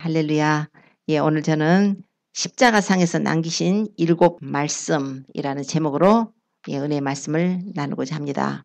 할렐루야. 예, 오늘 저는 십자가상에서 남기신 7 말씀이라는 제목으로 은혜의 말씀을 나누고자 합니다.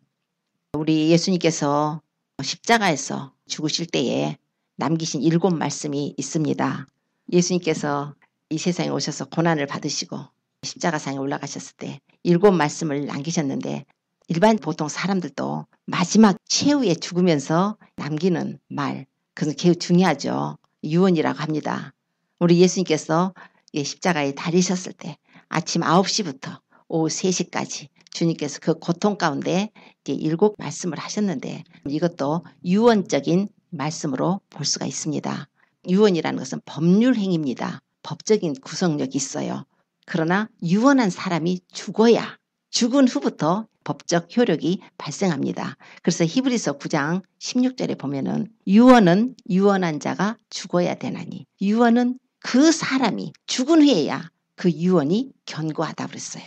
우리 예수님께서 십자가에서 죽으실 때에 남기신 7 말씀이 있습니다. 예수님께서 이 세상에 오셔서 고난을 받으시고 십자가상에 올라가셨을 때 7 말씀을 남기셨는데 일반 보통 사람들도 마지막 최후에 죽으면서 남기는 말, 그것은 매우 중요하죠. 유언이라고 합니다. 우리 예수님께서 십자가에 달리셨을 때 아침 9시부터 오후 3시까지 주님께서 그 고통 가운데 7 말씀을 하셨는데 이것도 유언적인 말씀으로 볼 수가 있습니다. 유언이라는 것은 법률 행위입니다. 법적인 구속력이 있어요. 그러나 유언한 사람이 죽어야 죽은 후부터 법적 효력이 발생합니다. 그래서 히브리서 9장 16절에 보면은 유언은 유언한 자가 죽어야 되나니 유언은 그 사람이 죽은 후에야 그 유언이 견고하다 그랬어요.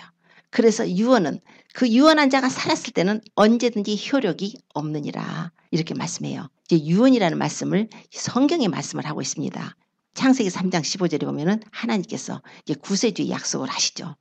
그래서 유언은 그 유언한 자가 살았을 때는 언제든지 효력이 없느니라 이렇게 말씀해요. 이제 유언이라는 말씀을 성경의 말씀을 하고 있습니다. 창세기 3장 15절에 보면은 하나님께서 이제 구세주의 약속을 하시죠.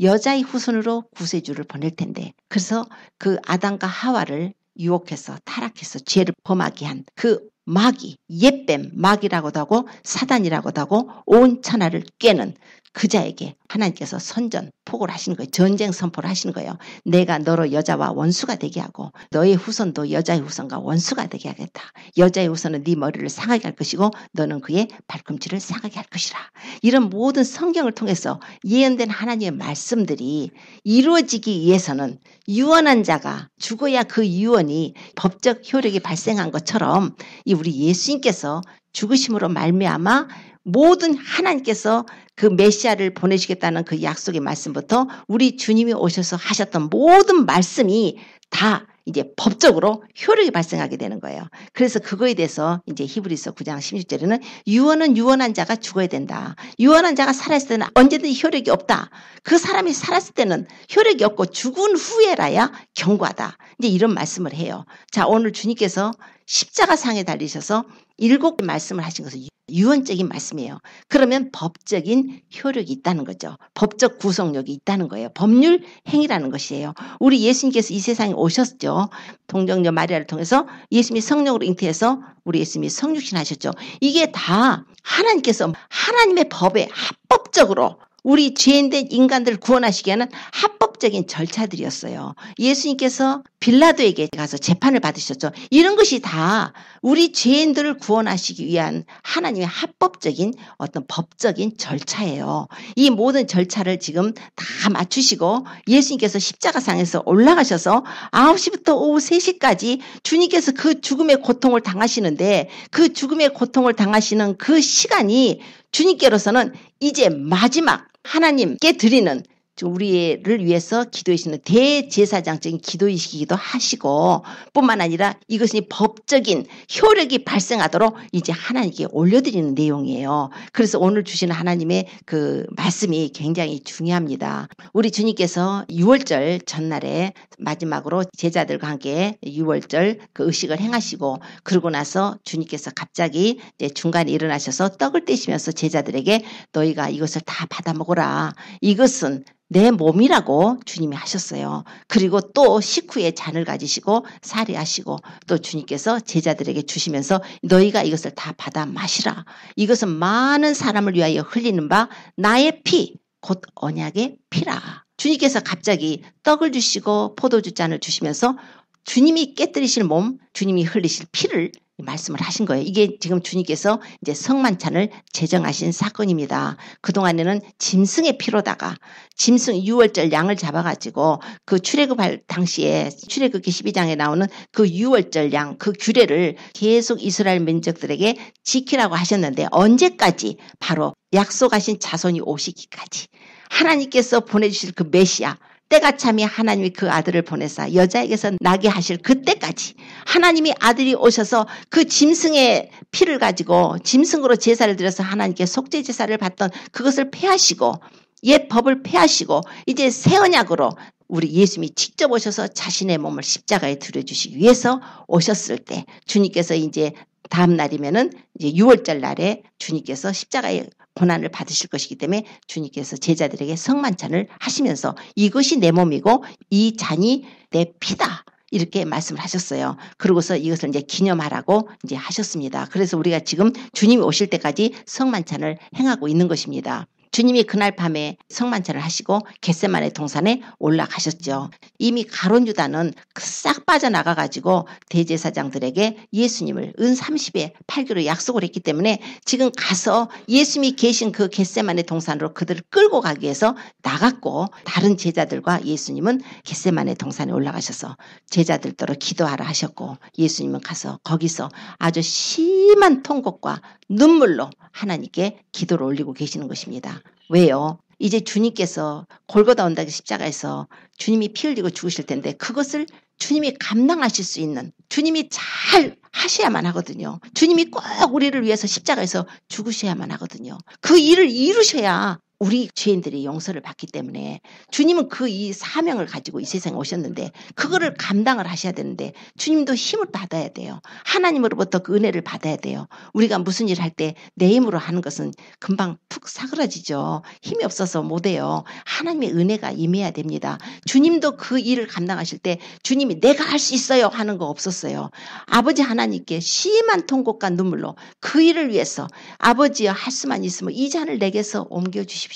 여자의 후손으로 구세주를 보낼 텐데 그래서 그 아담과 하와를 유혹해서 타락해서 죄를 범하게 한 그 마귀, 옛뱀, 마귀라고도 하고 사단이라고도 하고 온 천하를 꿰는 그 자에게 하나님께서 선전포고를 하시는 거예요. 전쟁 선포를 하시는 거예요. 내가 너로 여자와 원수가 되게 하고 너의 후손도 여자의 후손과 원수가 되게 하겠다. 여자의 후손은 네 머리를 상하게 할 것이고 너는 그의 발꿈치를 상하게 할 것이라. 이런 모든 성경을 통해서 예언된 하나님의 말씀들이 이루어지기 위해서는 유언한 자가 죽어야 그 유언이 법적 효력이 발생한 것처럼 우리 예수님께서 죽으심으로 말미암아 모든 하나님께서 그 메시아를 보내시겠다는 그 약속의 말씀부터 우리 주님이 오셔서 하셨던 모든 말씀이 다 이제 법적으로 효력이 발생하게 되는 거예요. 그래서 그거에 대해서 이제 히브리서 9장 16절에는 유언은 유언한 자가 죽어야 된다. 유언한 자가 살았을 때는 언제든지 효력이 없다. 그 사람이 살았을 때는 효력이 없고 죽은 후에라야 견고하다. 이제 이런 말씀을 해요. 자, 오늘 주님께서 십자가상에 달리셔서 7 말씀을 하신 것은 유언적인 말씀이에요. 그러면 법적인 효력이 있다는 거죠. 법적 구속력이 있다는 거예요. 법률 행위라는 것이에요. 우리 예수님께서 이 세상에 오셨죠. 동정녀 마리아를 통해서 예수님이 성령으로 잉태해서 우리 예수님이 성육신 하셨죠. 이게 다 하나님께서 하나님의 법에 합법적으로 우리 죄인된 인간들을 구원하시기 위한 합법적인 절차들이었어요. 예수님께서 빌라도에게 가서 재판을 받으셨죠. 이런 것이 다 우리 죄인들을 구원하시기 위한 하나님의 합법적인 어떤 법적인 절차예요. 이 모든 절차를 지금 다 맞추시고 예수님께서 십자가상에서 올라가셔서 9시부터 오후 3시까지 주님께서 그 죽음의 고통을 당하시는데 그 죽음의 고통을 당하시는 그 시간이 주님께로서는 이제 마지막 하나님께 드리는 우리를 위해서 기도하시는 대제사장적인 기도이시기도 하시고 뿐만 아니라 이것이 법적인 효력이 발생하도록 이제 하나님께 올려드리는 내용이에요. 그래서 오늘 주시는 하나님의 그 말씀이 굉장히 중요합니다. 우리 주님께서 6월절 전날에 마지막으로 제자들과 함께 6월절 그 의식을 행하시고 그러고 나서 주님께서 갑자기 이제 중간에 일어나셔서 떡을 떼시면서 제자들에게 너희가 이것을 다 받아 먹어라. 이것은 내 몸이라고 주님이 하셨어요. 그리고 또 식후에 잔을 가지시고 사례하시고 또 주님께서 제자들에게 주시면서 너희가 이것을 다 받아 마시라. 이것은 많은 사람을 위하여 흘리는 바 나의 피, 곧 언약의 피라. 주님께서 갑자기 떡을 주시고 포도주 잔을 주시면서 주님이 깨뜨리실 몸, 주님이 흘리실 피를 말씀을 하신 거예요. 이게 지금 주님께서 이제 성만찬을 제정하신 사건입니다. 그동안에는 짐승의 피로다가 짐승 6월절 양을 잡아가지고 그 출애굽할 당시에 출애굽기 12장에 나오는 그 6월절 양 그 규례를 계속 이스라엘 민족들에게 지키라고 하셨는데 언제까지? 바로 약속하신 자손이 오시기까지 하나님께서 보내주실 그 메시아 때가 참이 하나님이 그 아들을 보내사 여자에게서 나게 하실 그때까지 하나님이 아들이 오셔서 그 짐승의 피를 가지고 짐승으로 제사를 드려서 하나님께 속죄 제사를 받던 그것을 폐하시고 옛 법을 폐하시고 이제 새 언약으로 우리 예수님이 직접 오셔서 자신의 몸을 십자가에 들여주시기 위해서 오셨을 때 주님께서 이제 다음 날이면은 이제 6월절 날에 주님께서 십자가의 고난을 받으실 것이기 때문에 주님께서 제자들에게 성만찬을 하시면서 이것이 내 몸이고 이 잔이 내 피다. 이렇게 말씀을 하셨어요. 그러고서 이것을 이제 기념하라고 이제 하셨습니다. 그래서 우리가 지금 주님이 오실 때까지 성만찬을 행하고 있는 것입니다. 주님이 그날 밤에 성만찬을 하시고 겟세마네 동산에 올라가셨죠. 이미 가룟 유다는 싹 빠져나가가지고 대제사장들에게 예수님을 은 30에 팔기로 약속을 했기 때문에 지금 가서 예수님이 계신 그 겟세마네 동산으로 그들을 끌고 가기 위해서 나갔고 다른 제자들과 예수님은 겟세마네 동산에 올라가셔서 제자들더러 기도하라 하셨고 예수님은 가서 거기서 아주 심한 통곡과 눈물로 하나님께 기도를 올리고 계시는 것입니다. 왜요? 이제 주님께서 골고다 언덕의 십자가에서 주님이 피 흘리고 죽으실 텐데 그것을 주님이 감당하실 수 있는 주님이 잘 하셔야만 하거든요. 주님이 꼭 우리를 위해서 십자가에서 죽으셔야만 하거든요. 그 일을 이루셔야 우리 죄인들이 용서를 받기 때문에 주님은 그 이 사명을 가지고 이 세상에 오셨는데 그거를 감당을 하셔야 되는데 주님도 힘을 받아야 돼요. 하나님으로부터 그 은혜를 받아야 돼요. 우리가 무슨 일을 할 때 내 힘으로 하는 것은 금방 푹 사그라지죠. 힘이 없어서 못해요. 하나님의 은혜가 임해야 됩니다. 주님도 그 일을 감당하실 때 주님이 내가 할 수 있어요 하는 거 없었어요. 아버지 하나님께 심한 통곡과 눈물로 그 일을 위해서 아버지여 할 수만 있으면 이 잔을 내게서 옮겨주십시오.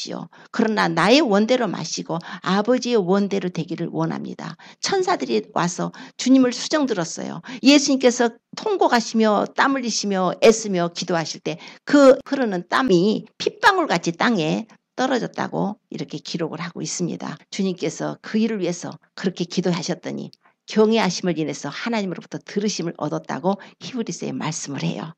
그러나 나의 원대로 마시고 아버지의 원대로 되기를 원합니다. 천사들이 와서 주님을 수정들었어요. 예수님께서 통곡하시며 땀 흘리시며 애쓰며 기도하실 때 그 흐르는 땀이 핏방울같이 땅에 떨어졌다고 이렇게 기록을 하고 있습니다. 주님께서 그 일을 위해서 그렇게 기도하셨더니 경외하심을 인해서 하나님으로부터 들으심을 얻었다고 히브리서에 말씀을 해요.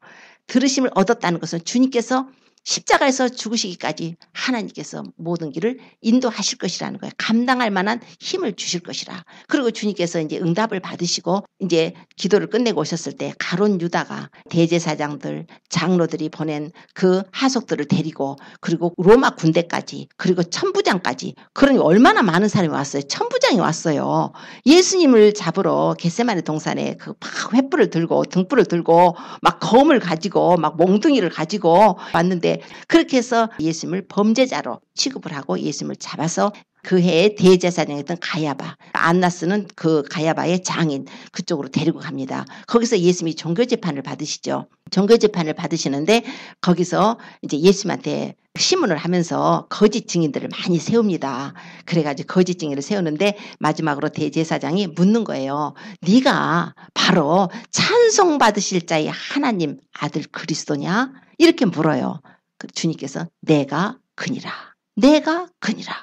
들으심을 얻었다는 것은 주님께서 십자가에서 죽으시기까지 하나님께서 모든 길을 인도하실 것이라는 거예요. 감당할 만한 힘을 주실 것이라. 그리고 주님께서 이제 응답을 받으시고 이제 기도를 끝내고 오셨을 때 가룟 유다가 대제사장들, 장로들이 보낸 그 하속들을 데리고 그리고 로마 군대까지 그리고 천부장까지 그러니 얼마나 많은 사람이 왔어요. 천부장이 왔어요. 예수님을 잡으러 겟세마네 동산에 그 막 횃불을 들고 등불을 들고 막 검을 가지고 막 몽둥이를 가지고 왔는데 그렇게 해서 예수님을 범죄자로 취급을 하고 예수님을 잡아서 그 해에 대제사장이었던 가야바, 안나스는 그 가야바의 장인 그쪽으로 데리고 갑니다. 거기서 예수님이 종교재판을 받으시죠. 종교재판을 받으시는데 거기서 이제 예수님한테 시문을 하면서 거짓 증인들을 많이 세웁니다. 그래가지고 거짓 증인을 세우는데 마지막으로 대제사장이 묻는 거예요. 네가 바로 찬송받으실 자의 하나님 아들 그리스도냐? 이렇게 물어요. 주님께서 내가 그니라. 내가 그니라.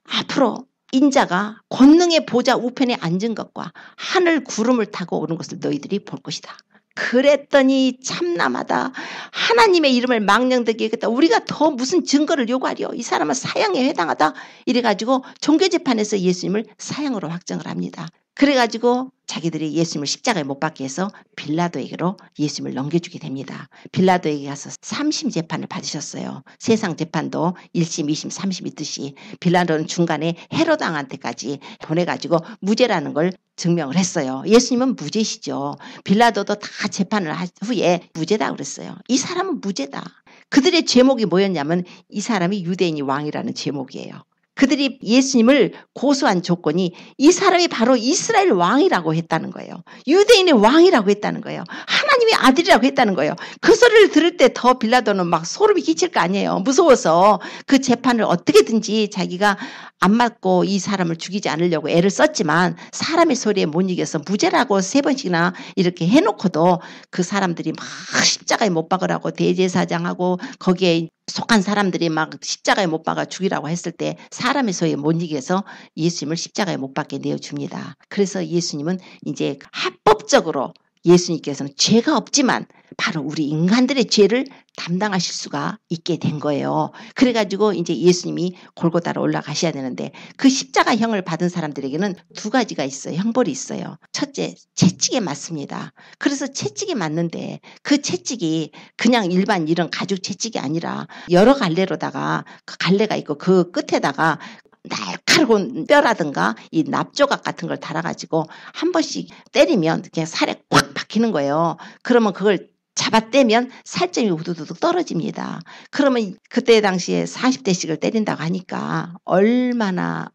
앞으로 인자가 권능의 보좌 우편에 앉은 것과 하늘 구름을 타고 오는 것을 너희들이 볼 것이다. 그랬더니 참남하다. 하나님의 이름을 망령되게 하겠다. 우리가 더 무슨 증거를 요구하려. 이 사람은 사형에 해당하다. 이래가지고 종교재판에서 예수님을 사형으로 확정을 합니다. 그래가지고 자기들이 예수님을 십자가에 못 박게 해서 빌라도에게로 예수님을 넘겨주게 됩니다. 빌라도에게 가서 3심 재판을 받으셨어요. 세상 재판도 1심, 2심, 3심 있듯이 빌라도는 중간에 헤로당한테까지 보내가지고 무죄라는 걸 증명을 했어요. 예수님은 무죄시죠. 빌라도도 다 재판을 한 후에 무죄다 그랬어요. 이 사람은 무죄다. 그들의 제목이 뭐였냐면 이 사람이 유대인이 왕이라는 제목이에요. 그들이 예수님을 고소한 조건이 이 사람이 바로 이스라엘 왕이라고 했다는 거예요. 유대인의 왕이라고 했다는 거예요. 하나님의 아들이라고 했다는 거예요. 그 소리를 들을 때 더 빌라도는 막 소름이 끼칠 거 아니에요. 무서워서 그 재판을 어떻게든지 자기가 안 맞고 이 사람을 죽이지 않으려고 애를 썼지만 사람의 소리에 못 이겨서 무죄라고 3번씩이나 이렇게 해놓고도 그 사람들이 막 십자가에 못 박으라고 대제사장하고 거기에 속한 사람들이 막 십자가에 못 박아 죽이라고 했을 때 사람의 소리에 못 이겨서 예수님을 십자가에 못 박게 내어줍니다. 그래서 예수님은 이제 합법적으로 예수님께서는 죄가 없지만 바로 우리 인간들의 죄를 담당하실 수가 있게 된 거예요. 그래가지고 이제 예수님이 골고다로 올라가셔야 되는데 그 십자가형을 받은 사람들에게는 2가지가 있어요. 형벌이 있어요. 첫째, 채찍에 맞습니다. 그래서 채찍에 맞는데 그 채찍이 그냥 일반 이런 가죽 채찍이 아니라 여러 갈래로다가 그 갈래가 있고 그 끝에다가 날카로운 뼈라든가 이 납조각 같은 걸 달아가지고 한 번씩 때리면 그냥 살에 꽉 박히는 거예요. 그러면 그걸 잡아떼면 살점이 우두두둑 떨어집니다. 그러면 그때 당시에 40대씩을 때린다고 하니까 얼마나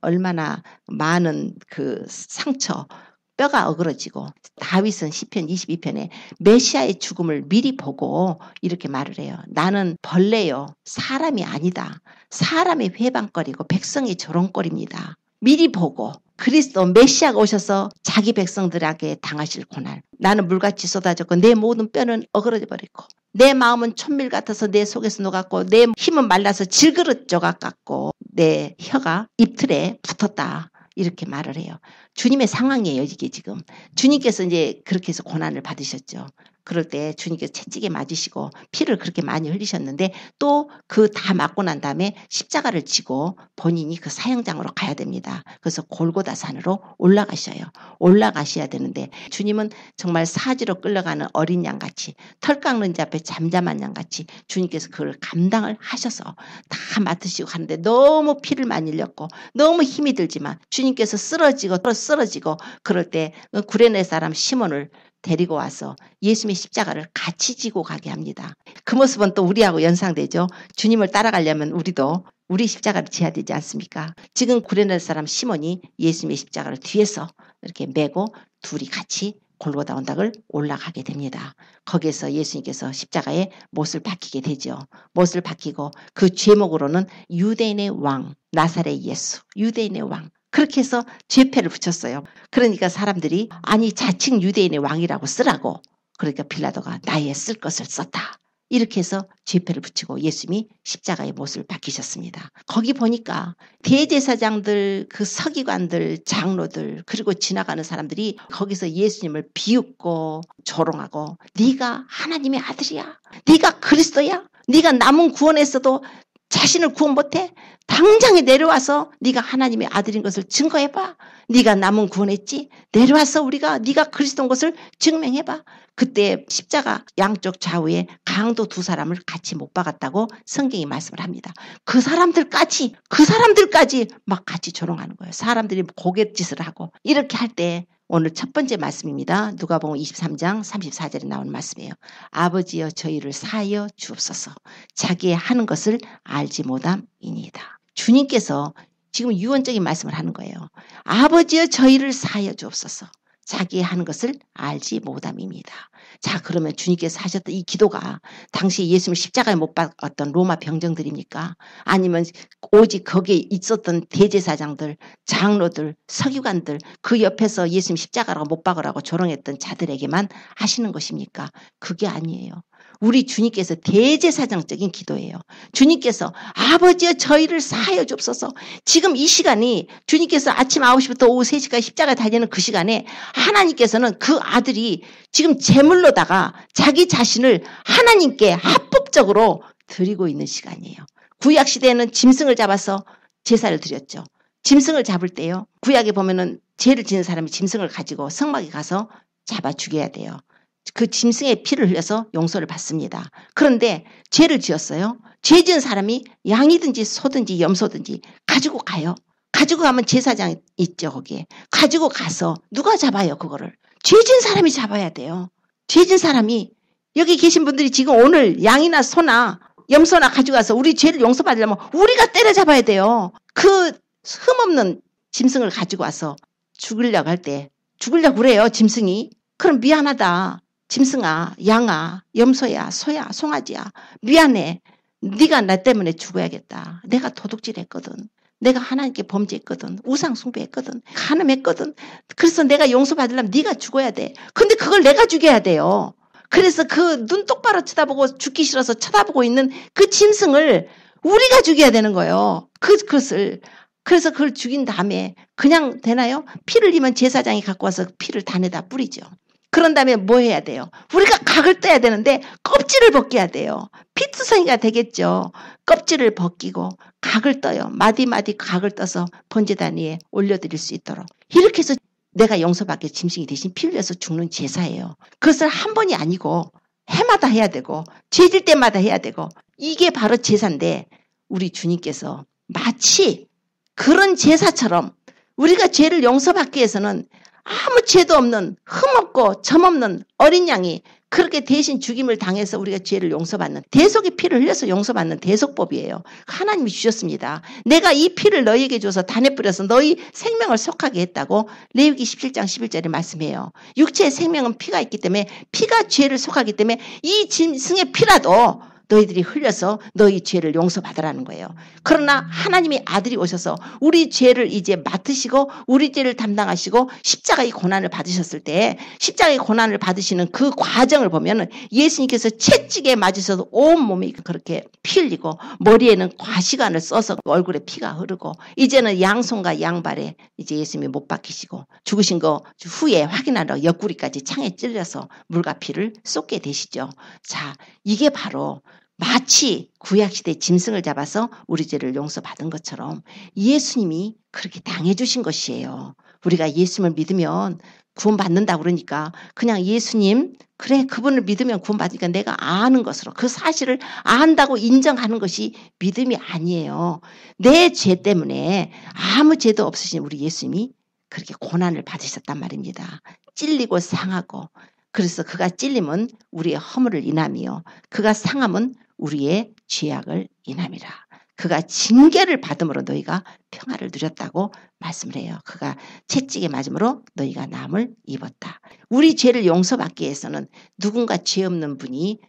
많은 그 상처, 뼈가 어그러지고, 다윗은 시편 22편에 메시아의 죽음을 미리 보고 이렇게 말을 해요. 나는 벌레요, 사람이 아니다. 사람의 회방거리고 백성의 조롱거리입니다. 미리 보고 그리스도 메시아가 오셔서 자기 백성들에게 당하실 고난. 나는 물같이 쏟아졌고 내 모든 뼈는 어그러져 버리고 내 마음은 촛밀 같아서 내 속에서 녹았고 내 힘은 말라서 질그릇 조각 같고 내 혀가 입틀에 붙었다. 이렇게 말을 해요. 주님의 상황이에요, 이게 지금. 주님께서 이제 그렇게 해서 고난을 받으셨죠. 그럴 때 주님께서 채찍에 맞으시고 피를 그렇게 많이 흘리셨는데 또 그 다 맞고 난 다음에 십자가를 지고 본인이 그 사형장으로 가야 됩니다. 그래서 골고다 산으로 올라가셔야 되는데 주님은 정말 사지로 끌려가는 어린 양같이 털 깎는 자 앞에 잠잠한 양같이 주님께서 그걸 감당을 하셔서 다 맡으시고 하는데 너무 피를 많이 흘렸고 너무 힘이 들지만 주님께서 쓰러지고 그럴 때 구레네 사람 시몬을 데리고 와서 예수님의 십자가를 같이 지고 가게 합니다. 그 모습은 또 우리하고 연상되죠. 주님을 따라가려면 우리도 우리 십자가를 지어야 되지 않습니까? 지금 구레네 사람 시몬이 예수님의 십자가를 뒤에서 이렇게 메고 둘이 같이 골고다 언덕을 올라가게 됩니다. 거기에서 예수님께서 십자가에 못을 박히게 되죠. 못을 박히고 그 제목으로는 유대인의 왕, 나사렛 예수, 유대인의 왕. 그렇게 해서 죄패를 붙였어요. 그러니까 사람들이 아니 자칭 유대인의 왕이라고 쓰라고. 그러니까 빌라도가 나의 쓸 것을 썼다. 이렇게 해서 죄패를 붙이고 예수님이 십자가에 못을 박히셨습니다. 거기 보니까 대제사장들, 그 서기관들, 장로들 그리고 지나가는 사람들이 거기서 예수님을 비웃고 조롱하고 네가 하나님의 아들이야. 네가 그리스도야. 네가 남은 구원했어도 자신을 구원 못해? 당장에 내려와서 네가 하나님의 아들인 것을 증거해봐. 네가 남은 구원했지? 내려와서 네가 그리스도인 것을 증명해봐. 그때 십자가 양쪽 좌우에 강도 두 사람을 같이 못 박았다고 성경이 말씀을 합니다. 그 사람들까지 막 같이 조롱하는 거예요. 사람들이 고갯짓을 하고 이렇게 할 때 오늘 첫 번째 말씀입니다. 누가복음 23장 34절에 나오는 말씀이에요. 아버지여 저희를 사하여 주옵소서. 자기의 하는 것을 알지 못함이니이다. 주님께서 지금 유언적인 말씀을 하는 거예요. 아버지여 저희를 사하여 주옵소서. 자기의 하는 것을 알지 못함입니다. 자, 그러면 주님께서 하셨던 이 기도가 당시 예수님을 십자가에 못 박았던 로마 병정들입니까? 아니면 오직 거기에 있었던 대제사장들, 장로들, 서기관들 그 옆에서 예수님 십자가라고 못 박으라고 조롱했던 자들에게만 하시는 것입니까? 그게 아니에요. 우리 주님께서 대제사장적인 기도예요. 주님께서 아버지여 저희를 사하여 주옵소서. 지금 이 시간이 주님께서 아침 9시부터 오후 3시까지 십자가에 달리는 그 시간에 하나님께서는 그 아들이 지금 제물로다가 자기 자신을 하나님께 합법적으로 드리고 있는 시간이에요. 구약시대에는 짐승을 잡아서 제사를 드렸죠. 짐승을 잡을 때요. 구약에 보면은 죄를 지는 사람이 짐승을 가지고 성막에 가서 잡아 죽여야 돼요. 그 짐승의 피를 흘려서 용서를 받습니다. 그런데 죄를 지었어요. 죄 지은 사람이 양이든지 소든지 염소든지 가지고 가요. 가지고 가면 제사장 있죠, 거기에. 가지고 가서 누가 잡아요, 그거를. 죄 지은 사람이 잡아야 돼요. 죄 지은 사람이. 여기 계신 분들이 지금 오늘 양이나 소나 염소나 가지고 가서 우리 죄를 용서받으려면 우리가 때려잡아야 돼요. 그 흠없는 짐승을 가지고 와서 죽으려고 할 때 죽으려고 그래요, 짐승이. 그럼 미안하다. 짐승아, 양아, 염소야, 소야, 송아지야. 미안해. 네가 나 때문에 죽어야겠다. 내가 도둑질했거든. 내가 하나님께 범죄했거든. 우상 숭배했거든. 간음했거든. 그래서 내가 용서받으려면 네가 죽어야 돼. 근데 그걸 내가 죽여야 돼요. 그래서 그 눈 똑바로 쳐다보고 죽기 싫어서 쳐다보고 있는 그 짐승을 우리가 죽여야 되는 거예요. 그것을. 그래서 그걸 죽인 다음에 그냥 되나요? 피를 흘리면 제사장이 갖고 와서 피를 단에다 뿌리죠. 그런 다음에 뭐 해야 돼요? 우리가 각을 떠야 되는데 껍질을 벗겨야 돼요. 피투성이가 되겠죠. 껍질을 벗기고 각을 떠요. 마디마디 각을 떠서 번제단 위에 올려드릴 수 있도록. 이렇게 해서 내가 용서받게 짐승이 대신 피 흘려서 죽는 제사예요. 그것을 한 번이 아니고 해마다 해야 되고 죄질 때마다 해야 되고 이게 바로 제사인데 우리 주님께서 마치 그런 제사처럼 우리가 죄를 용서받기 위해서는 아무 죄도 없는 흠없고 점없는 어린 양이 그렇게 대신 죽임을 당해서 우리가 죄를 용서받는, 대속의 피를 흘려서 용서받는 대속법이에요. 하나님이 주셨습니다. 내가 이 피를 너희에게 줘서 단에 뿌려서 너희 생명을 속하게 했다고 레위기 17장 11절에 말씀해요. 육체의 생명은 피가 있기 때문에, 피가 죄를 속하기 때문에 이 짐승의 피라도 너희들이 흘려서 너희 죄를 용서받으라는 거예요. 그러나 하나님의 아들이 오셔서 우리 죄를 이제 맡으시고 우리 죄를 담당하시고 십자가의 고난을 받으셨을 때, 십자가의 고난을 받으시는 그 과정을 보면 예수님께서 채찍에 맞으셔서 온몸이 그렇게 피 흘리고 머리에는 과시관을 써서 얼굴에 피가 흐르고, 이제는 양손과 양발에 이제 예수님이 못 박히시고 죽으신 거 후에 확인하러 옆구리까지 창에 찔려서 물과 피를 쏟게 되시죠. 자, 이게 바로 마치 구약시대 짐승을 잡아서 우리 죄를 용서받은 것처럼 예수님이 그렇게 당해주신 것이에요. 우리가 예수님을 믿으면 구원받는다고 그러니까 그냥 예수님, 그래 그분을 믿으면 구원받으니까 내가 아는 것으로 그 사실을 안다고 인정하는 것이 믿음이 아니에요. 내 죄 때문에 아무 죄도 없으신 우리 예수님이 그렇게 고난을 받으셨단 말입니다. 찔리고 상하고, 그래서 그가 찔림은 우리의 허물을 인함이요 그가 상함은 우리의 죄악을 인함이라. 그가 징계를 받음으로 너희가 평화를 누렸다고 말씀을 해요. 그가 채찍에 맞음으로 너희가 남을 입었다. 우리 죄를 용서받기 위해서는 누군가 죄 없는 분이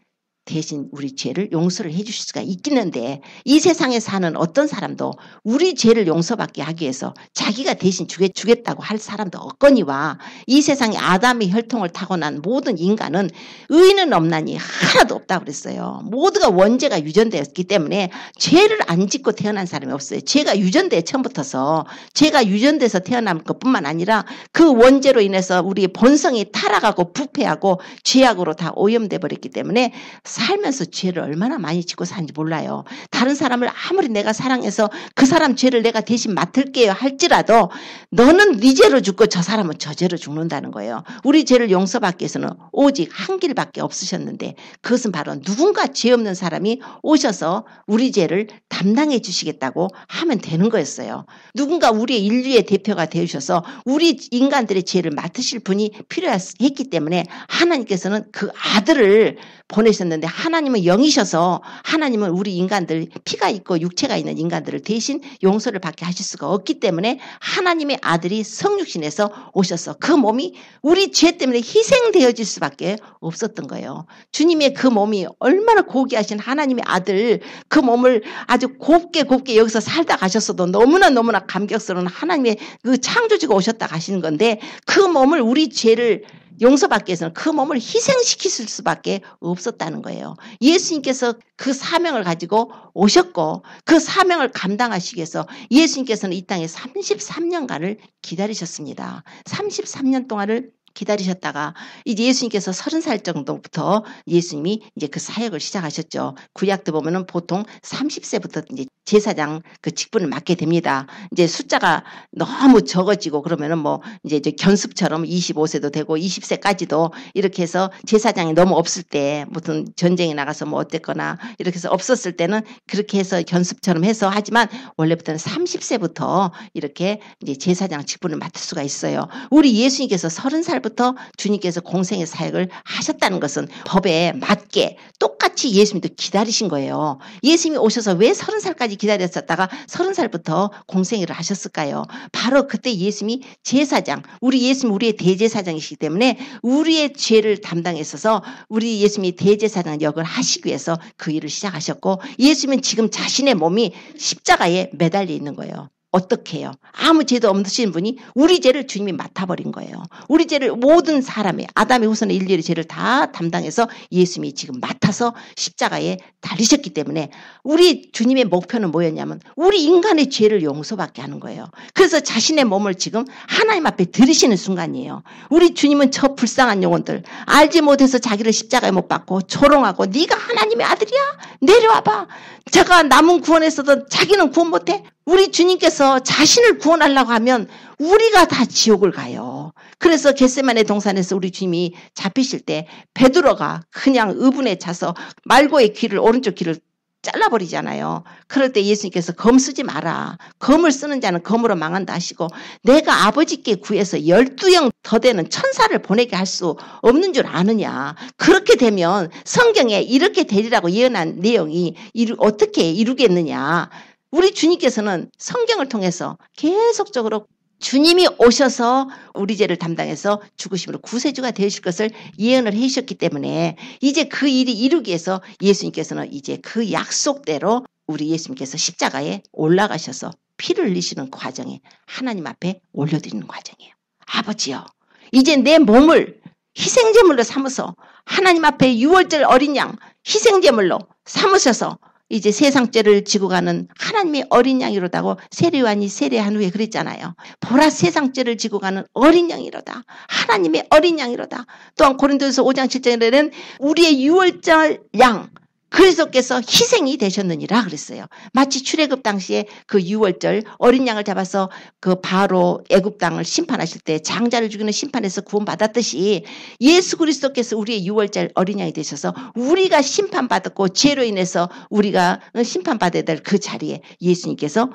대신 우리 죄를 용서를 해 주실 수가 있겠는데, 이 세상에 사는 어떤 사람도 우리 죄를 용서받게 하기 위해서 자기가 대신 주겠다고 할 사람도 없거니와, 이 세상에 아담의 혈통을 타고난 모든 인간은 의인은 없나니 하나도 없다고 그랬어요. 모두가 원죄가 유전되었기 때문에 죄를 안 짓고 태어난 사람이 없어요. 죄가 유전돼 처음부터서, 죄가 유전돼서 태어난 것뿐만 아니라 그 원죄로 인해서 우리의 본성이 타락하고 부패하고 죄악으로 다 오염돼 버렸기 때문에 살면서 죄를 얼마나 많이 짓고 사는지 몰라요. 다른 사람을 아무리 내가 사랑해서 그 사람 죄를 내가 대신 맡을게요 할지라도 너는 네 죄로 죽고 저 사람은 저 죄로 죽는다는 거예요. 우리 죄를 용서받기 위해서는 오직 한 길밖에 없으셨는데, 그것은 바로 누군가 죄 없는 사람이 오셔서 우리 죄를 담당해 주시겠다고 하면 되는 거였어요. 누군가 우리의 인류의 대표가 되어주셔서 우리 인간들의 죄를 맡으실 분이 필요했기 때문에 하나님께서는 그 아들을 보내셨는데, 하나님은 영이셔서 하나님은 우리 인간들, 피가 있고 육체가 있는 인간들을 대신 용서를 받게 하실 수가 없기 때문에 하나님의 아들이 성육신에서 오셔서 그 몸이 우리 죄 때문에 희생되어질 수밖에 없었던 거예요. 주님의 그 몸이 얼마나 고귀하신 하나님의 아들, 그 몸을 아주 곱게 여기서 살다 가셨어도 너무나 감격스러운 하나님의 그 창조주가 오셨다 가시는 건데, 그 몸을 우리 죄를 용서받기 위해서는 그 몸을 희생시킬 수밖에 없었다는 거예요. 예수님께서 그 사명을 가지고 오셨고, 그 사명을 감당하시기 위해서 예수님께서는 이 땅에 33년간을 기다리셨습니다. 33년 동안을 기다리셨다가 이제 예수님께서 30살 정도부터 예수님이 이제 그 사역을 시작하셨죠. 구약도 보면은 보통 30세부터 이제 제사장 그 직분을 맡게 됩니다. 이제 숫자가 너무 적어지고 그러면은 뭐 이제 견습처럼 25세도 되고 20세까지도 이렇게 해서 제사장이 너무 없을 때, 무슨 전쟁에 나가서 뭐 어땠거나 이렇게 해서 없었을 때는 그렇게 해서 견습처럼 해서 하지만, 원래부터는 30세부터 이렇게 이제 제사장 직분을 맡을 수가 있어요. 우리 예수님께서 30살부터 주님께서 공생의 사역을 하셨다는 것은 법에 맞게 똑같이 예수님도 기다리신 거예요. 예수님이 오셔서 왜 30살까지 기다렸었다가 30살부터 공생일을 하셨을까요? 바로 그때 예수님이 제사장, 우리 예수님 우리의 대제사장이시기 때문에 우리의 죄를 담당했어서 우리 예수님이 대제사장 역을 하시기 위해서 그 일을 시작하셨고, 예수님은 지금 자신의 몸이 십자가에 매달려 있는 거예요. 어떻게 해요? 아무 죄도 없으신 분이 우리 죄를 주님이 맡아버린 거예요. 우리 죄를 모든 사람의 아담의 후손의 인류의 죄를 다 담당해서 예수님이 지금 맡아서 십자가에 달리셨기 때문에 우리 주님의 목표는 뭐였냐면 우리 인간의 죄를 용서받게 하는 거예요. 그래서 자신의 몸을 지금 하나님 앞에 들이시는 순간이에요. 우리 주님은 저 불쌍한 영혼들 알지 못해서 자기를 십자가에 못 박고 조롱하고 네가 하나님의 아들이야? 내려와봐. 제가 남은 구원했어도 자기는 구원 못해? 우리 주님께서 자신을 구원하려고 하면 우리가 다 지옥을 가요. 그래서 겟세마네 동산에서 우리 주님이 잡히실 때 베드로가 그냥 의분에 차서 말고의 귀를, 오른쪽 귀를 잘라버리잖아요. 그럴 때 예수님께서 검 쓰지 마라. 검을 쓰는 자는 검으로 망한다 하시고 내가 아버지께 구해서 12영 더 되는 천사를 보내게 할 수 없는 줄 아느냐. 그렇게 되면 성경에 이렇게 되리라고 예언한 내용이 어떻게 이루겠느냐. 우리 주님께서는 성경을 통해서 계속적으로 주님이 오셔서 우리 죄를 담당해서 죽으심으로 구세주가 되실 것을 예언을 해주셨기 때문에 이제 그 일이 이루기 위해서 예수님께서는 이제 그 약속대로 우리 예수님께서 십자가에 올라가셔서 피를 흘리시는 과정에 하나님 앞에 올려드리는 과정이에요. 아버지요, 이제 내 몸을 희생제물로 삼아서 하나님 앞에 6월절 어린 양 희생제물로 삼으셔서 이제 세상 죄를 지고 가는 하나님의 어린 양이로다고 세례요한이 세례한 후에 그랬잖아요. 보라 세상 죄를 지고 가는 어린 양이로다. 하나님의 어린 양이로다. 또한 고린도전서 5장 7절에는 우리의 유월절 양 그리스도께서 희생이 되셨느니라 그랬어요. 마치 출애굽 당시에 그 유월절 어린 양을 잡아서 그 바로 애굽 땅을 심판하실 때 장자를 죽이는 심판에서 구원받았듯이 예수 그리스도께서 우리의 유월절 어린 양이 되셔서 우리가 심판받았고 죄로 인해서 우리가 심판받아야 될 그 자리에 예수님께서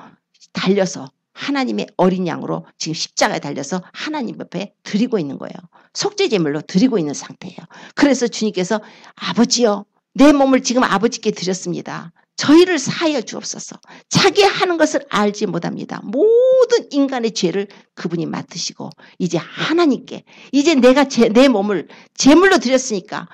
달려서 하나님의 어린 양으로 지금 십자가에 달려서 하나님 앞에 드리고 있는 거예요. 속죄제물로 드리고 있는 상태예요. 그래서 주님께서 아버지요, 내 몸을 지금 아버지께 드렸습니다. 저희를 사하여 주옵소서. 자기 하는 것을 알지 못합니다. 모든 인간의 죄를 그분이 맡으시고 이제 하나님께 이제 내가 내 몸을 제물로 드렸으니까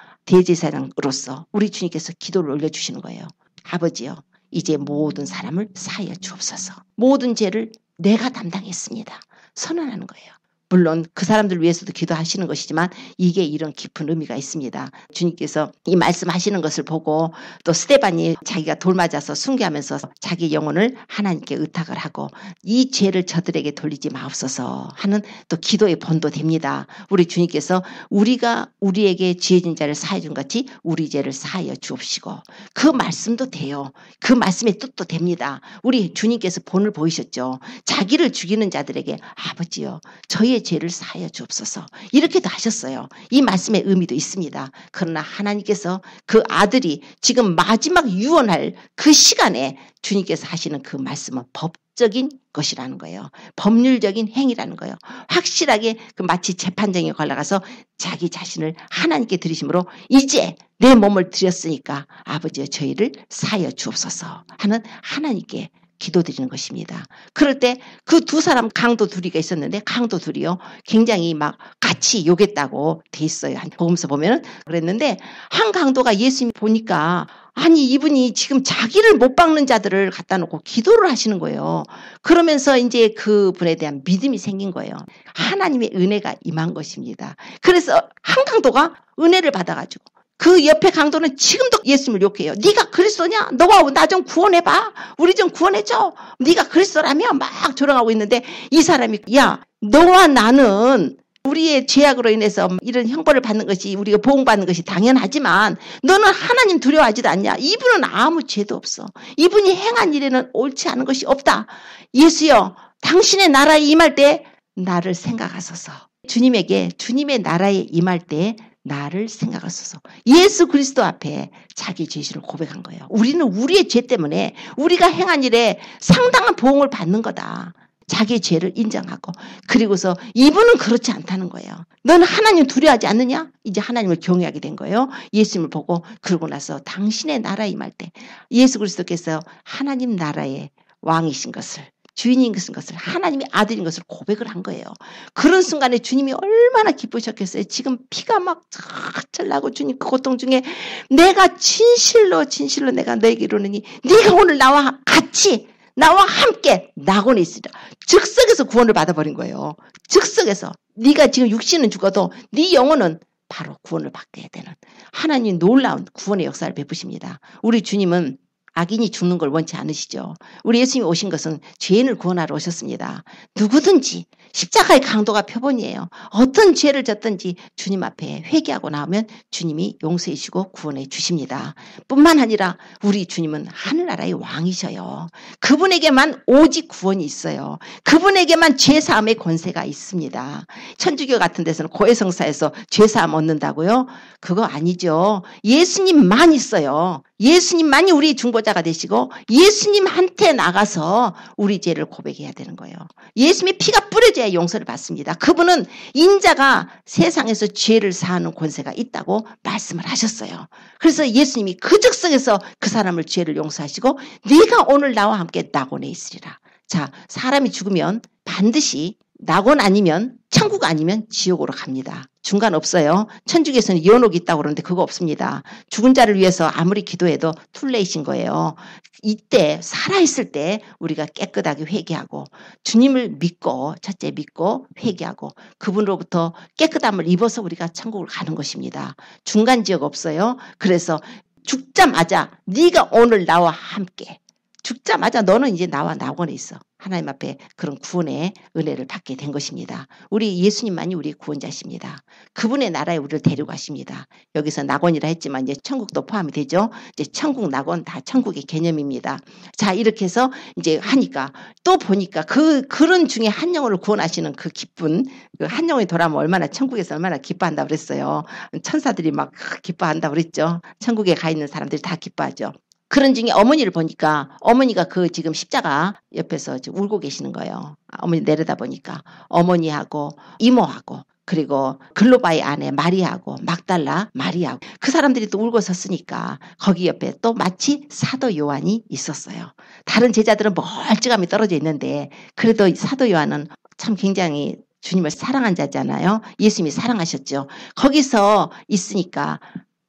대제사장으로서 우리 주님께서 기도를 올려주시는 거예요. 아버지요, 이제 모든 사람을 사하여 주옵소서. 모든 죄를 내가 담당했습니다. 선언하는 거예요. 물론 그 사람들 위해서도 기도하시는 것이지만 이게 이런 깊은 의미가 있습니다. 주님께서 이 말씀하시는 것을 보고 또 스데반이 자기가 돌 맞아서 순교하면서 자기 영혼을 하나님께 의탁을 하고 이 죄를 저들에게 돌리지 마옵소서 하는 또 기도의 본도 됩니다. 우리 주님께서 우리가 우리에게 지어진 자를 사하여 준 같이 우리 죄를 사하여 주옵시고 그 말씀도 돼요. 그 말씀의 뜻도 됩니다. 우리 주님께서 본을 보이셨죠. 자기를 죽이는 자들에게 아버지요, 저희의 죄를 사하여 주옵소서 이렇게도 하셨어요. 이 말씀의 의미도 있습니다. 그러나 하나님께서 그 아들이 지금 마지막 유언할 그 시간에 주님께서 하시는 그 말씀은 법적인 것이라는 거예요. 법률적인 행위라는 거예요. 확실하게 그 마치 재판정에 걸러가서 자기 자신을 하나님께 드리심으로 이제 내 몸을 드렸으니까 아버지여 저희를 사하여 주옵소서 하는 하나님께 기도드리는 것입니다. 그럴 때 그 두 사람 강도 둘이가 있었는데 강도 둘이요 굉장히 막 같이 욕했다고 돼 있어요. 복음서 보면은 그랬는데 한 강도가 예수님 보니까 아니 이분이 지금 자기를 못 박는 자들을 갖다 놓고 기도를 하시는 거예요. 그러면서 이제 그분에 대한 믿음이 생긴 거예요. 하나님의 은혜가 임한 것입니다. 그래서 한 강도가 은혜를 받아가지고 그 옆에 강도는 지금도 예수님을 욕해요. 네가 그리스도냐? 너와 나 좀 구원해봐. 우리 좀 구원해줘. 네가 그리스도라며 막 조롱하고 있는데 이 사람이 야, 너와 나는 우리의 죄악으로 인해서 이런 형벌을 받는 것이 우리가 보응받는 것이 당연하지만 너는 하나님 두려워하지도 않냐? 이분은 아무 죄도 없어. 이분이 행한 일에는 옳지 않은 것이 없다. 예수여, 당신의 나라에 임할 때 나를 생각하소서. 주님에게 주님의 나라에 임할 때 나를 생각하소서. 예수 그리스도 앞에 자기 죄를 고백한 거예요. 우리는 우리의 죄 때문에 우리가 행한 일에 상당한 보응을 받는 거다. 자기의 죄를 인정하고 그리고서 이분은 그렇지 않다는 거예요. 너는 하나님 두려워하지 않느냐? 이제 하나님을 경외하게 된 거예요. 예수님을 보고 그러고 나서 당신의 나라에 임할 때 예수 그리스도께서 하나님 나라의 왕이신 것을 주인인 것을 하나님의 아들인 것을 고백을 한 거예요. 그런 순간에 주님이 얼마나 기쁘셨겠어요. 지금 피가 막 철철 나고 주님 그 고통 중에 내가 진실로 내가 너에게 이르노니 네가 오늘 나와 같이 나와 함께 낙원에 있으리라. 즉석에서 구원을 받아버린 거예요. 즉석에서 네가 지금 육신은 죽어도 네 영혼은 바로 구원을 받게 되는 하나님 놀라운 구원의 역사를 베푸십니다. 우리 주님은 악인이 죽는 걸 원치 않으시죠. 우리 예수님이 오신 것은 죄인을 구원하러 오셨습니다. 누구든지 십자가의 강도가 표본이에요. 어떤 죄를 졌든지 주님 앞에 회개하고 나오면 주님이 용서해 주시고 구원해 주십니다. 뿐만 아니라 우리 주님은 하늘나라의 왕이셔요. 그분에게만 오직 구원이 있어요. 그분에게만 죄사함의 권세가 있습니다. 천주교 같은 데서는 고해성사에서 죄사함 얻는다고요? 그거 아니죠. 예수님만 있어요. 예수님만이 우리 중보자가 되시고 예수님한테 나가서 우리 죄를 고백해야 되는 거예요. 예수님의 피가 뿌려져야 용서를 받습니다. 그분은 인자가 세상에서 죄를 사하는 권세가 있다고 말씀을 하셨어요. 그래서 예수님이 그 즉석에서 그 사람을 죄를 용서하시고 네가 오늘 나와 함께 낙원에 있으리라. 자, 사람이 죽으면 반드시 낙원 아니면 천국 아니면 지옥으로 갑니다. 중간 없어요. 천주교에서는 연옥이 있다고 그러는데 그거 없습니다. 죽은 자를 위해서 아무리 기도해도 툴레이신 거예요. 이때 살아있을 때 우리가 깨끗하게 회개하고 주님을 믿고 첫째 믿고 회개하고 그분으로부터 깨끗함을 입어서 우리가 천국을 가는 것입니다. 중간 지역 없어요. 그래서 죽자마자 네가 오늘 나와 함께 죽자마자 너는 이제 나와 낙원에 있어. 하나님 앞에 그런 구원의 은혜를 받게 된 것입니다. 우리 예수님만이 우리의 구원자십니다. 그분의 나라에 우리를 데려가십니다. 여기서 낙원이라 했지만 이제 천국도 포함이 되죠. 이제 천국, 낙원 다 천국의 개념입니다. 자, 이렇게 해서 이제 하니까 또 보니까 그런 중에 한 영혼을 구원하시는 그 기쁜 그 한 영혼이 돌아오면 얼마나 천국에서 얼마나 기뻐한다고 그랬어요. 천사들이 막 기뻐한다고 그랬죠. 천국에 가 있는 사람들이 다 기뻐하죠. 그런 중에 어머니를 보니까 어머니가 그 지금 십자가 옆에서 지금 울고 계시는 거예요. 어머니 내려다 보니까 어머니하고 이모하고 그리고 글로바의 아내 마리아하고 막달라 마리아하고 그 사람들이 또 울고 섰으니까 거기 옆에 또 마치 사도 요한이 있었어요. 다른 제자들은 멀찌감이 떨어져 있는데 그래도 사도 요한은 참 굉장히 주님을 사랑한 자잖아요. 예수님이 사랑하셨죠. 거기서 있으니까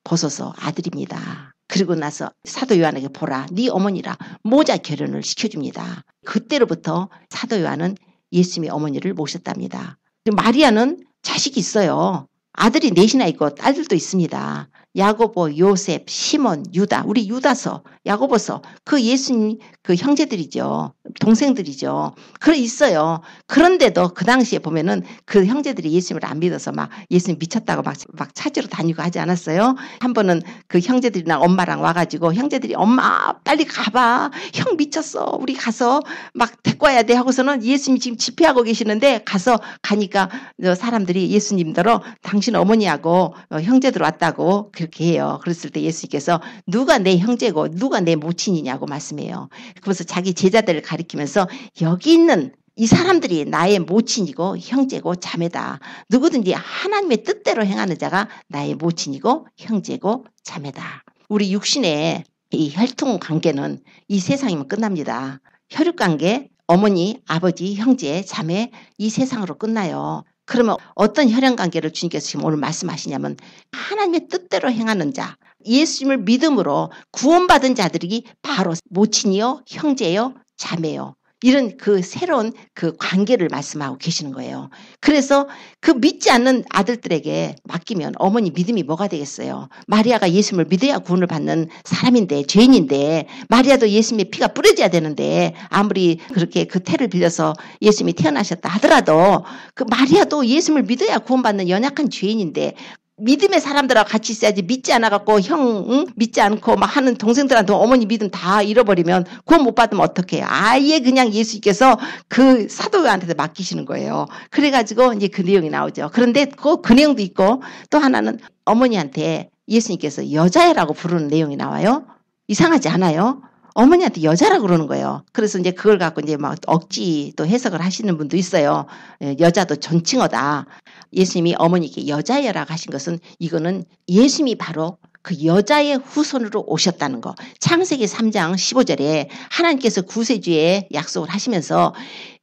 보소서 아들입니다. 그리고 나서 사도 요한에게 보라 네 어머니라 모자 결혼을 시켜줍니다. 그때로부터 사도 요한은 예수님의 어머니를 모셨답니다. 마리아는 자식이 있어요. 아들이 넷이나 있고 딸들도 있습니다. 야고보, 요셉, 시몬, 유다, 우리 유다서, 야고보서 그 예수님 그 형제들이죠. 동생들이죠. 그래 있어요. 그런데도 그 당시에 보면은 그 형제들이 예수님을 안 믿어서 막 예수님 미쳤다고 막 찾으러 다니고 하지 않았어요. 한 번은 그 형제들이랑 엄마랑 와가지고 형제들이 엄마 빨리 가봐. 형 미쳤어. 우리 가서 막 데리고 와야 돼 하고서는 예수님이 지금 집회하고 계시는데 가니까 사람들이 예수님더러 당신 어머니하고 형제들 왔다고 그렇게 해요. 그랬을 때 예수님께서 누가 내 형제고 누가 내 모친이냐고 말씀해요. 그래서 자기 제자들을 가리키면서 여기 있는 이 사람들이 나의 모친이고 형제고 자매다. 누구든지 하나님의 뜻대로 행하는 자가 나의 모친이고 형제고 자매다. 우리 육신의 이 혈통 관계는 이 세상이면 끝납니다. 혈육 관계, 어머니, 아버지, 형제, 자매 이 세상으로 끝나요. 그러면 어떤 혈연 관계를 주님께서 지금 오늘 말씀하시냐면 하나님의 뜻대로 행하는 자, 예수님을 믿음으로 구원받은 자들이 바로 모친이요, 형제요, 자매요. 이런 그 새로운 그 관계를 말씀하고 계시는 거예요. 그래서 그 믿지 않는 아들들에게 맡기면 어머니 믿음이 뭐가 되겠어요. 마리아가 예수님을 믿어야 구원을 받는 사람인데 죄인인데 마리아도 예수님의 피가 뿌려져야 되는데 아무리 그렇게 그 태를 빌려서 예수님이 태어나셨다 하더라도 그 마리아도 예수님을 믿어야 구원받는 연약한 죄인인데 믿음의 사람들하고 같이 있어야지 믿지 않아갖고 믿지 않고 막 하는 동생들한테 어머니 믿음 다 잃어버리면 구원 못 받으면 어떡해요. 아예 그냥 예수님께서 그 사도한테 맡기시는 거예요. 그래가지고 이제 그 내용이 나오죠. 그런데 그 내용도 있고 또 하나는 어머니한테 예수님께서 여자애라고 부르는 내용이 나와요. 이상하지 않아요? 어머니한테 여자라고 그러는 거예요. 그래서 이제 그걸 갖고 이제 막 억지 또 해석을 하시는 분도 있어요. 여자도 존칭어다. 예수님이 어머니께 여자애라고 하신 것은 이거는 예수님이 바로 그 여자의 후손으로 오셨다는 거. 창세기 3장 15절에 하나님께서 구세주의 약속을 하시면서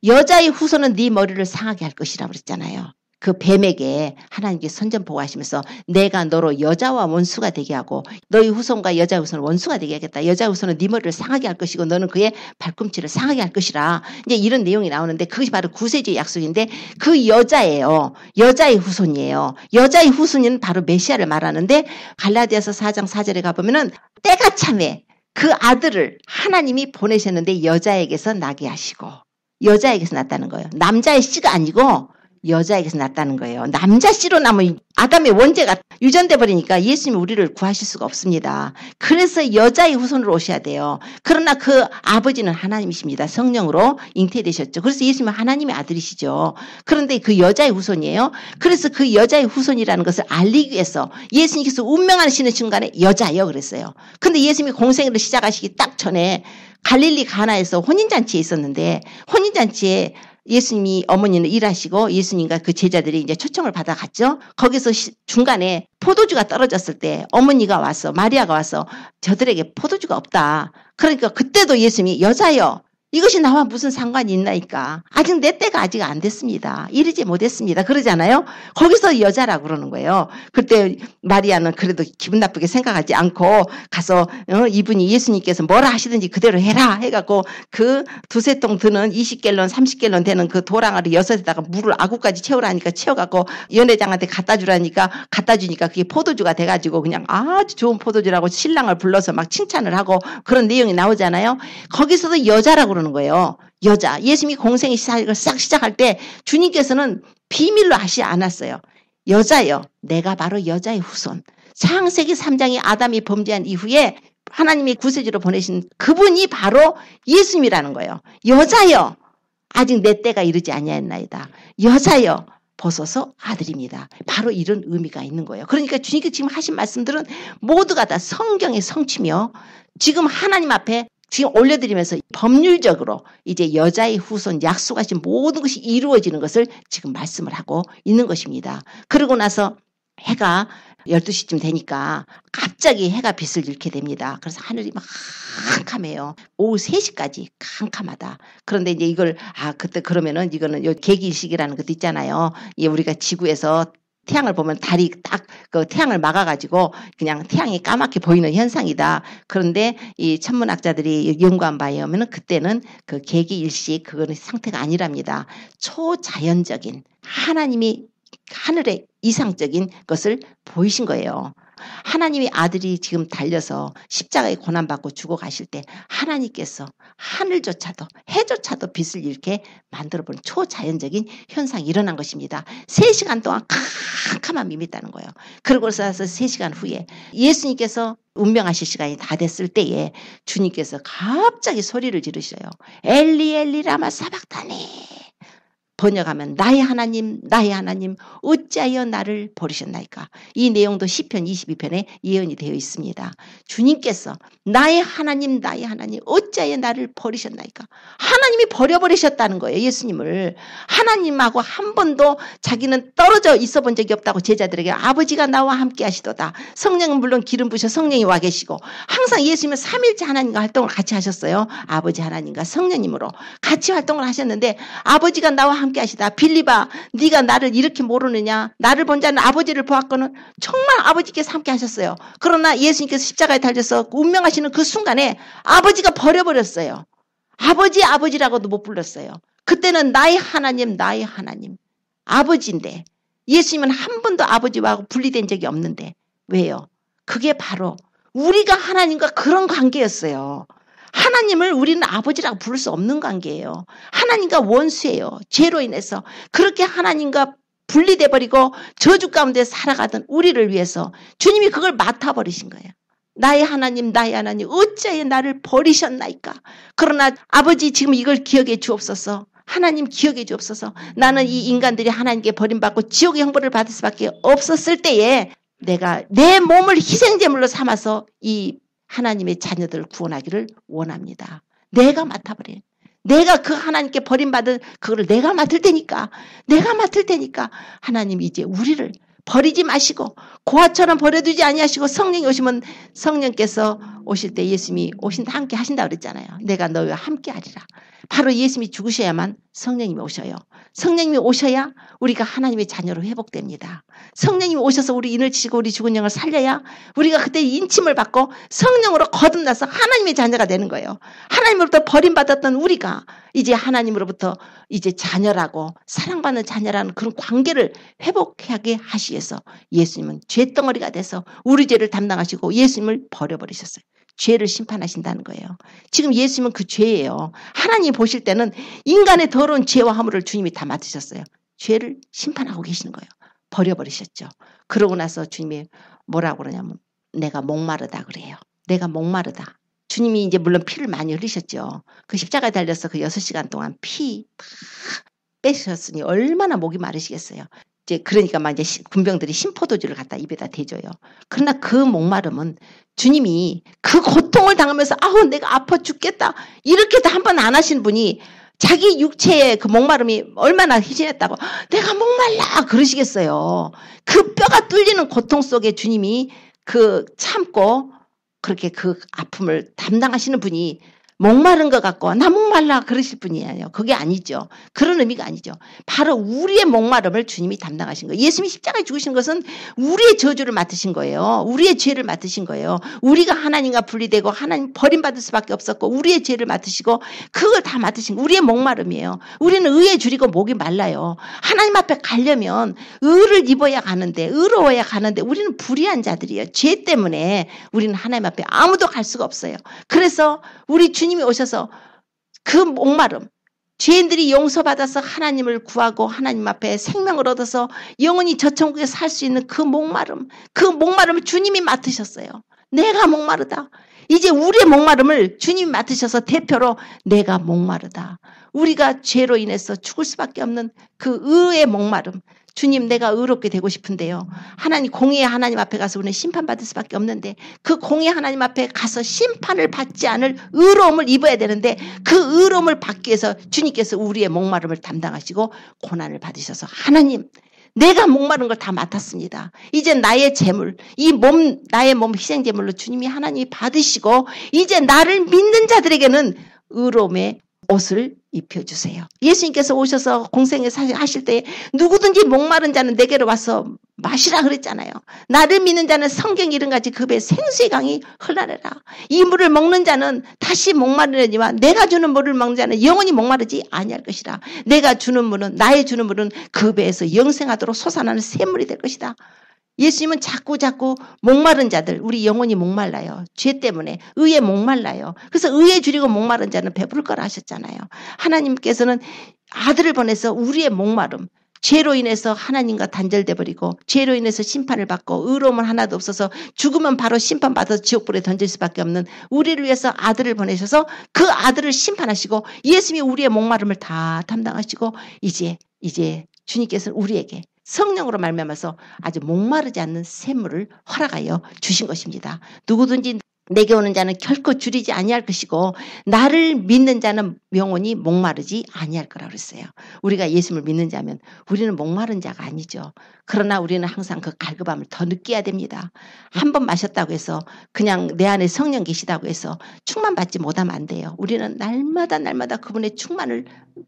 여자의 후손은 네 머리를 상하게 할 것이라고 그랬잖아요. 그 뱀에게 하나님께 선전포고하시면서 내가 너로 여자와 원수가 되게 하고 너희 후손과 여자의 후손을 원수가 되게 하겠다. 여자의 후손은 네 머리를 상하게 할 것이고 너는 그의 발꿈치를 상하게 할 것이라. 이제 이런 내용이 나오는데 그것이 바로 구세주의 약속인데 그 여자예요. 여자의 후손이에요. 여자의 후손은 바로 메시아를 말하는데 갈라디아서 4장 4절에 가보면은 때가 참에 그 아들을 하나님이 보내셨는데 여자에게서 나게 하시고 여자에게서 났다는 거예요. 남자의 씨가 아니고 여자에게서 났다는 거예요. 남자 씨로 나면 아담의 원죄가 유전돼 버리니까 예수님이 우리를 구하실 수가 없습니다. 그래서 여자의 후손으로 오셔야 돼요. 그러나 그 아버지는 하나님이십니다. 성령으로 잉태되셨죠. 그래서 예수님은 하나님의 아들이시죠. 그런데 그 여자의 후손이에요. 그래서 그 여자의 후손이라는 것을 알리기 위해서 예수님께서 운명하시는 순간에 여자요 그랬어요. 근데 예수님이 공생애를 시작하시기 딱 전에 갈릴리 가나에서 혼인잔치에 있었는데 혼인잔치에 예수님이 어머니는 일하시고 예수님과 그 제자들이 이제 초청을 받아갔죠. 거기서 중간에 포도주가 떨어졌을 때 어머니가 와서 마리아가 와서 저들에게 포도주가 없다. 그러니까 그때도 예수님이 여자여 이것이 나와 무슨 상관이 있나이까. 아직 내 때가 아직 안 됐습니다. 이르지 못했습니다. 그러잖아요. 거기서 여자라고 그러는 거예요. 그때 마리아는 그래도 기분 나쁘게 생각하지 않고 가서 이분이 예수님께서 뭐라 하시든지 그대로 해라 해갖고 그 두세 통 드는 20갤런 30갤런 되는 그 도랑아리 6에다가 물을 아구까지 채우라니까 채워갖고 연회장한테 갖다 주라니까 갖다 주니까 그게 포도주가 돼가지고 그냥 아주 좋은 포도주라고 신랑을 불러서 막 칭찬을 하고 그런 내용이 나오잖아요. 거기서도 여자라고 그러는 거예요. 여자. 예수님이 공생의 시작을 싹 시작할 때 주님께서는 비밀로 하시지 않았어요. 여자요. 내가 바로 여자의 후손. 창세기 3장에 아담이 범죄한 이후에 하나님이 구세주로 보내신 그분이 바로 예수님이라는 거예요. 여자요. 아직 내 때가 이르지 아니하였나이다. 여자요. 보소서 아들입니다. 바로 이런 의미가 있는 거예요. 그러니까 주님께서 지금 하신 말씀들은 모두가 다 성경의 성취며 지금 하나님 앞에 지금 올려드리면서 법률적으로 이제 여자의 후손 약속하신 모든 것이 이루어지는 것을 지금 말씀을 하고 있는 것입니다. 그러고 나서 해가 12시쯤 되니까 갑자기 해가 빛을 잃게 됩니다. 그래서 하늘이 막 캄캄해요. 오후 3시까지 캄캄하다. 그런데 이제 이걸 그때 그러면은 이거는 요 개기일식이라는 것도 있잖아요. 우리가 지구에서 태양을 보면 달이 딱 그 태양을 막아가지고 그냥 태양이 까맣게 보이는 현상이다. 그런데 이 천문학자들이 연구한 바에 의하면 그때는 그 개기일식 그거는 상태가 아니랍니다. 초자연적인 하나님이 하늘의 이상적인 것을 보이신 거예요. 하나님의 아들이 지금 달려서 십자가에 고난받고 죽어가실 때 하나님께서 하늘조차도 해조차도 빛을 이렇게 만들어버린 초자연적인 현상이 일어난 것입니다. 3시간 동안 캄캄함이 임했다는 거예요. 그러고서 3시간 후에 예수님께서 운명하실 시간이 다 됐을 때에 주님께서 갑자기 소리를 지르셔요. 엘리 엘리 라마 사박다니. 번역하면 나의 하나님 어찌하여 나를 버리셨나이까. 이 내용도 시편 22편에 예언이 되어 있습니다. 주님께서 나의 하나님 어찌하여 나를 버리셨나이까. 하나님이 버려버리셨다는 거예요. 예수님을. 하나님하고 한 번도 자기는 떨어져 있어 본 적이 없다고 제자들에게 아버지가 나와 함께 하시도다. 성령은 물론 기름 부으셔 성령이 와 계시고 항상 예수님은 삼일째 하나님과 활동을 같이 하셨어요. 아버지 하나님과 성령님으로 같이 활동을 하셨는데 아버지가 나와 함께 하시다. 빌리바 네가 나를 이렇게 모르느냐. 나를 본 자는 아버지를 보았거늘. 정말 아버지께서 함께 하셨어요. 그러나 예수님께서 십자가에 달려서 운명하시는 그 순간에 아버지가 버려버렸어요. 아버지라고도 못 불렀어요. 그때는 나의 하나님 아버지인데 예수님은 한 번도 아버지와 분리된 적이 없는데 왜요? 그게 바로 우리가 하나님과 그런 관계였어요. 하나님을 우리는 아버지라고 부를 수 없는 관계예요. 하나님과 원수예요. 죄로 인해서 그렇게 하나님과 분리돼 버리고 저주 가운데 살아가던 우리를 위해서 주님이 그걸 맡아버리신 거예요. 나의 하나님 어찌하여 나를 버리셨나이까. 그러나 아버지 지금 이걸 기억해 주옵소서. 하나님 기억해 주옵소서. 나는 이 인간들이 하나님께 버림받고 지옥의 형벌을 받을 수밖에 없었을 때에 내가 내 몸을 희생제물로 삼아서 이 하나님의 자녀들을 구원하기를 원합니다. 내가 맡아버린. 내가 그 하나님께 버림받은 그거를 내가 맡을 테니까 하나님 이제 우리를 버리지 마시고 고아처럼 버려두지 아니하시고 성령이 오시면 성령께서 오실 때 예수님이 오신다 함께 하신다 그랬잖아요. 내가 너희와 함께 하리라. 바로 예수님이 죽으셔야만 성령님이 오셔요. 성령님이 오셔야 우리가 하나님의 자녀로 회복됩니다. 성령님이 오셔서 우리 인을 치시고 우리 죽은 영을 살려야 우리가 그때 인침을 받고 성령으로 거듭나서 하나님의 자녀가 되는 거예요. 하나님으로부터 버림받았던 우리가 이제 하나님으로부터 이제 자녀라고 사랑받는 자녀라는 그런 관계를 회복하게 하시기 위해서 예수님은 죄덩어리가 돼서 우리 죄를 담당하시고 예수님을 버려버리셨어요. 죄를 심판하신다는 거예요. 지금 예수님은 그 죄예요. 하나님 보실 때는 인간의 더러운 죄와 허물을 주님이 다 맡으셨어요. 죄를 심판하고 계시는 거예요. 버려버리셨죠. 그러고 나서 주님이 뭐라고 그러냐면 내가 목마르다 그래요. 내가 목마르다. 주님이 이제 물론 피를 많이 흘리셨죠. 그 십자가에 달려서 그 6시간 동안 피 다 빼셨으니 얼마나 목이 마르시겠어요. 이제 그러니까 막 이제 군병들이 심포도주를 갖다 입에다 대줘요. 그러나 그 목마름은 주님이 그 고통을 당하면서 아우 내가 아파 죽겠다 이렇게도 한 번 안 하신 분이 자기 육체의 그 목마름이 얼마나 희진했다고 내가 목말라 그러시겠어요. 그 뼈가 뚫리는 고통 속에 주님이 그 참고 그렇게 그 아픔을 담당하시는 분이 목마른 것 같고 나 목말라 그러실 분이 아니에요. 그게 아니죠. 그런 의미가 아니죠. 바로 우리의 목마름을 주님이 담당하신 거예요. 예수님이 십자가에 죽으신 것은 우리의 저주를 맡으신 거예요. 우리의 죄를 맡으신 거예요. 우리가 하나님과 분리되고 하나님 버림받을 수밖에 없었고 우리의 죄를 맡으시고 그걸 다 맡으신 거 우리의 목마름이에요. 우리는 의에 줄이고 목이 말라요. 하나님 앞에 가려면 의를 입어야 가는데 의로워야 가는데 우리는 불의한 자들이에요. 죄 때문에 우리는 하나님 앞에 아무도 갈 수가 없어요. 그래서 우리 주님이 오셔서 그 목마름 죄인들이 용서받아서 하나님을 구하고 하나님 앞에 생명을 얻어서 영원히 저 천국에 살 수 있는 그 목마름을 주님이 맡으셨어요. 내가 목마르다. 이제 우리의 목마름을 주님이 맡으셔서 대표로 내가 목마르다. 우리가 죄로 인해서 죽을 수밖에 없는 그 의의 목마름. 주님 내가 의롭게 되고 싶은데요. 하나님 공의의 하나님 앞에 가서 우리는 심판받을 수밖에 없는데 그 공의의 하나님 앞에 가서 심판을 받지 않을 의로움을 입어야 되는데 그 의로움을 받기 위해서 주님께서 우리의 목마름을 담당하시고 고난을 받으셔서 하나님 내가 목마른 걸 다 맡았습니다. 이제 나의 재물 나의 몸 희생제물로 주님이 하나님이 받으시고 이제 나를 믿는 자들에게는 의로움의 옷을 입혀주세요. 예수님께서 오셔서 공생에 하실 때 누구든지 목마른 자는 내게로 와서 마시라 그랬잖아요. 나를 믿는 자는 성경 이름같이 그 배에 생수의 강이 흘러내라. 이 물을 먹는 자는 다시 목마르려니와 내가 주는 물을 먹는 자는 영원히 목마르지 아니할 것이라. 내가 주는 물은 나의 주는 물은 그 배에서 영생하도록 솟아나는 샘물이 될 것이다. 예수님은 자꾸 목마른 자들 우리 영혼이 목말라요. 죄 때문에 의에 목말라요. 그래서 의에 줄이고 목마른 자는 배부를 거라 하셨잖아요. 하나님께서는 아들을 보내서 우리의 목마름 죄로 인해서 하나님과 단절돼 버리고 죄로 인해서 심판을 받고 의로움은 하나도 없어서 죽으면 바로 심판받아서 지옥불에 던질 수밖에 없는 우리를 위해서 아들을 보내셔서 그 아들을 심판하시고 예수님이 우리의 목마름을 다 담당하시고 이제 주님께서는 우리에게 성령으로 말미암아서 아주 목마르지 않는 샘물을 허락하여 주신 것입니다. 누구든지 내게 오는 자는 결코 줄이지 아니할 것이고 나를 믿는 자는 영원히 목마르지 아니할 거라고 그랬어요. 우리가 예수님을 믿는 자면 우리는 목마른 자가 아니죠. 그러나 우리는 항상 그 갈급함을 더 느껴야 됩니다. 한 번 마셨다고 해서 그냥 내 안에 성령 계시다고 해서 충만받지 못하면 안 돼요. 우리는 날마다 그분의 충만을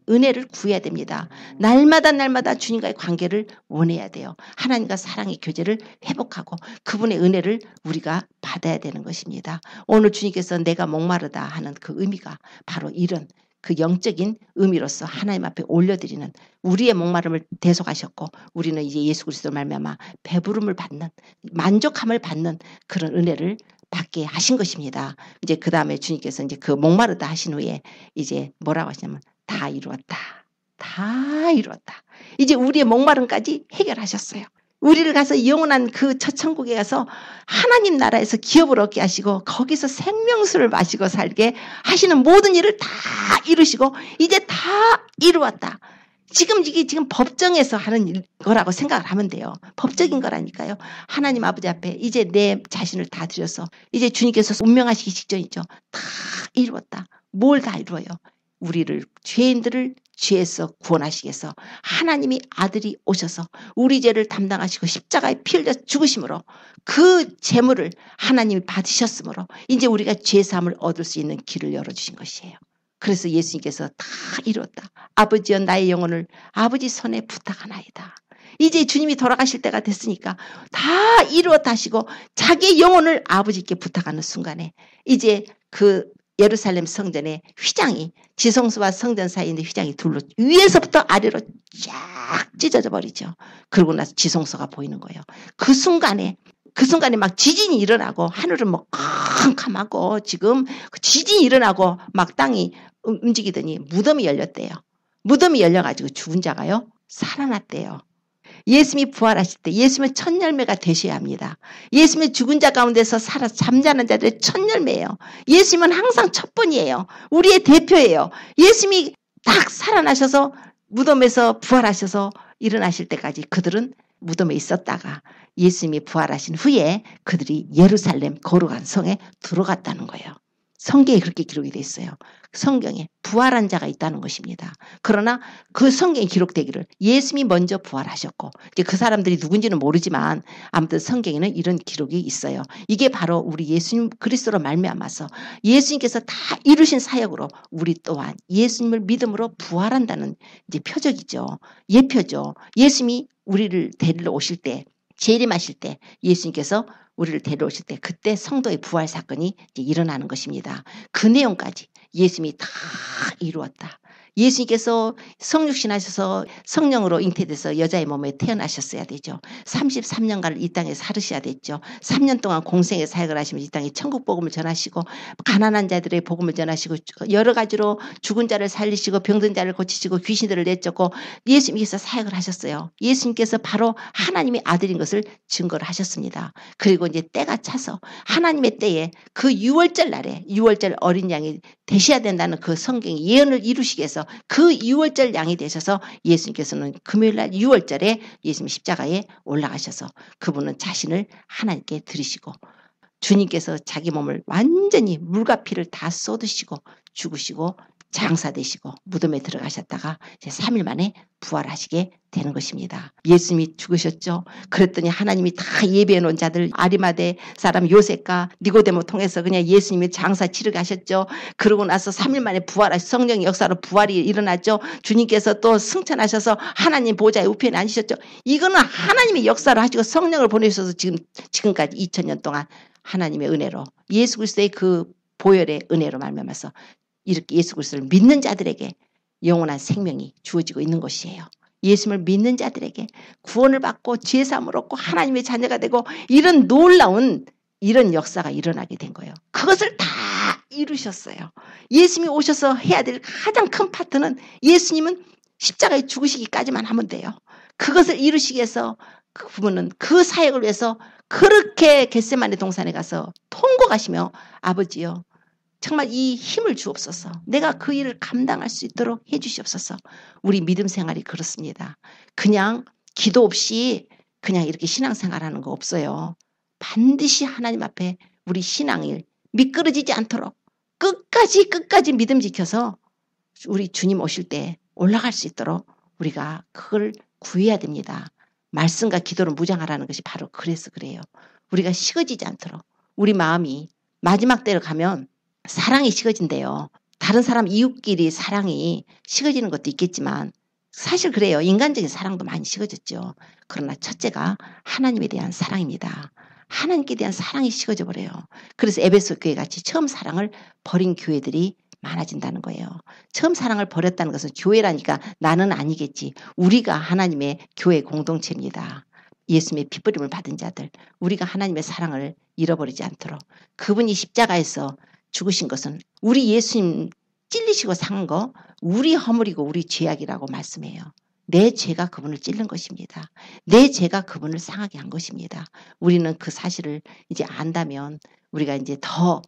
은혜를 구해야 됩니다. 날마다 주님과의 관계를 원해야 돼요. 하나님과 사랑의 교제를 회복하고 그분의 은혜를 우리가 받아야 되는 것입니다. 오늘 주님께서 내가 목마르다 하는 그 의미가 바로 이런 그 영적인 의미로서 하나님 앞에 올려드리는 우리의 목마름을 대속하셨고 우리는 이제 예수 그리스도 말미암아 배부름을 받는 만족함을 받는 그런 은혜를 받게 하신 것입니다. 이제 그 다음에 주님께서 이제 그 목마르다 하신 후에 이제 뭐라고 하시냐면 다 이루었다. 다 이루었다. 이제 우리의 목마름까지 해결하셨어요. 우리를 가서 영원한 그 첫 천국에 가서 하나님 나라에서 기업을 얻게 하시고 거기서 생명수를 마시고 살게 하시는 모든 일을 다 이루시고 이제 다 이루었다. 이게 지금 법정에서 하는 거라고 생각을 하면 돼요. 법적인 거라니까요. 하나님 아버지 앞에 이제 내 자신을 다 드려서 이제 주님께서 운명하시기 직전이죠. 다 이루었다. 뭘 다 이루어요? 우리를 죄인들을 죄에서 구원하시기 위해서 하나님이 아들이 오셔서 우리 죄를 담당하시고 십자가에 피 흘려 죽으심으로 그 재물을 하나님이 받으셨으므로 이제 우리가 죄사함을 얻을 수 있는 길을 열어주신 것이에요. 그래서 예수님께서 다 이루었다. 아버지여 나의 영혼을 아버지 손에 부탁하나이다. 이제 주님이 돌아가실 때가 됐으니까 다 이루었다 하시고 자기의 영혼을 아버지께 부탁하는 순간에 이제 그 예루살렘 성전의 휘장이 지성소와 성전 사이에 있는 휘장이 둘로 위에서부터 아래로 쫙 찢어져 버리죠. 그러고 나서 지성소가 보이는 거예요. 그 순간에 막 지진이 일어나고 하늘은 뭐 캄캄하고 지금 지진이 일어나고 막 땅이 움직이더니 무덤이 열렸대요. 무덤이 열려가지고 죽은 자가요 살아났대요. 예수님이 부활하실 때 예수님은 첫 열매가 되셔야 합니다. 예수님은 죽은 자 가운데서 살아 잠자는 자들의 첫 열매예요. 예수님은 항상 첫 번이에요. 우리의 대표예요. 예수님이 딱 살아나셔서 무덤에서 부활하셔서 일어나실 때까지 그들은 무덤에 있었다가 예수님이 부활하신 후에 그들이 예루살렘 거룩한 성에 들어갔다는 거예요. 성경에 그렇게 기록이 돼 있어요. 성경에 부활한 자가 있다는 것입니다. 그러나 그 성경에 기록되기를 예수님이 먼저 부활하셨고 이제 그 사람들이 누군지는 모르지만 아무튼 성경에는 이런 기록이 있어요. 이게 바로 우리 예수님 그리스도로 말미암아서 예수님께서 다 이루신 사역으로 우리 또한 예수님을 믿음으로 부활한다는 이제 표적이죠. 예표죠. 예수님이 우리를 데리러 오실 때 재림하실 때 예수님께서 우리를 데려오실 때 그때 성도의 부활 사건이 이제 일어나는 것입니다. 그 내용까지 예수님이 다 이루었다. 예수님께서 성육신 하셔서 성령으로 잉태돼서 여자의 몸에 태어나셨어야 되죠. 33년간 이 땅에 살으셔야 됐죠. 3년 동안 공생의 사역을 하시면서 이 땅에 천국 복음을 전하시고 가난한 자들의 복음을 전하시고 여러 가지로 죽은 자를 살리시고 병든 자를 고치시고 귀신들을 내쫓고 예수님께서 사역을 하셨어요. 예수님께서 바로 하나님의 아들인 것을 증거를 하셨습니다. 그리고 이제 때가 차서 하나님의 때에 그 6월절 날에 6월절 어린 양이 되셔야 된다는 그 성경의 예언을 이루시기 위해서 그 6월절 양이 되셔서 예수님께서는 금요일날 6월절에 예수님 십자가에 올라가셔서 그분은 자신을 하나님께 드리시고 주님께서 자기 몸을 완전히 물과 피를 다 쏟으시고 죽으시고 장사되시고 무덤에 들어가셨다가 이제 3일 만에 부활하시게 되는 것입니다. 예수님이 죽으셨죠. 그랬더니 하나님이 다 예배해 놓은 자들 아리마대 사람 요셉과 니고데모 통해서 그냥 예수님이 장사 치르게 하셨죠. 그러고 나서 3일 만에 부활하시 성령의 역사로 부활이 일어났죠. 주님께서 또 승천하셔서 하나님 보좌에 우편에 앉으셨죠. 이거는 하나님의 역사를 하시고 성령을 보내셔서 지금까지 2000년 동안 하나님의 은혜로 예수 그리스도의 그 보혈의 은혜로 말미암아서 이렇게 예수 그리스도를 믿는 자들에게 영원한 생명이 주어지고 있는 것이에요. 예수님을 믿는 자들에게 구원을 받고 죄사함을 얻고 하나님의 자녀가 되고 이런 놀라운 이런 역사가 일어나게 된 거예요. 그것을 다 이루셨어요. 예수님이 오셔서 해야 될 가장 큰 파트는 예수님은 십자가에 죽으시기까지만 하면 돼요. 그것을 이루시기 위해서 그분은 그 사역을 위해서 그렇게 겟세마네 동산에 가서 통곡하시며 아버지요. 정말 이 힘을 주옵소서. 내가 그 일을 감당할 수 있도록 해 주시옵소서. 우리 믿음 생활이 그렇습니다. 그냥 기도 없이 그냥 이렇게 신앙생활하는 거 없어요. 반드시 하나님 앞에 우리 신앙을 미끄러지지 않도록 끝까지 믿음 지켜서 우리 주님 오실 때 올라갈 수 있도록 우리가 그걸 구해야 됩니다. 말씀과 기도를 무장하라는 것이 바로 그래서 그래요. 우리가 식어지지 않도록 우리 마음이 마지막 때로 가면 사랑이 식어진대요. 다른 사람 이웃끼리 사랑이 식어지는 것도 있겠지만 사실 그래요. 인간적인 사랑도 많이 식어졌죠. 그러나 첫째가 하나님에 대한 사랑입니다. 하나님께 대한 사랑이 식어져 버려요. 그래서 에베소 교회 같이 처음 사랑을 버린 교회들이 많아진다는 거예요. 처음 사랑을 버렸다는 것은 교회라니까 나는 아니겠지. 우리가 하나님의 교회 공동체입니다. 예수님의 핏부림을 받은 자들. 우리가 하나님의 사랑을 잃어버리지 않도록. 그분이 십자가에서 죽으신 것은 우리 예수님 찔리시고 상한 거 우리 허물이고 우리 죄악이라고 말씀해요. 내 죄가 그분을 찔른 것입니다. 내 죄가 그분을 상하게 한 것입니다. 우리는 그 사실을 이제 안다면 우리가 이제 더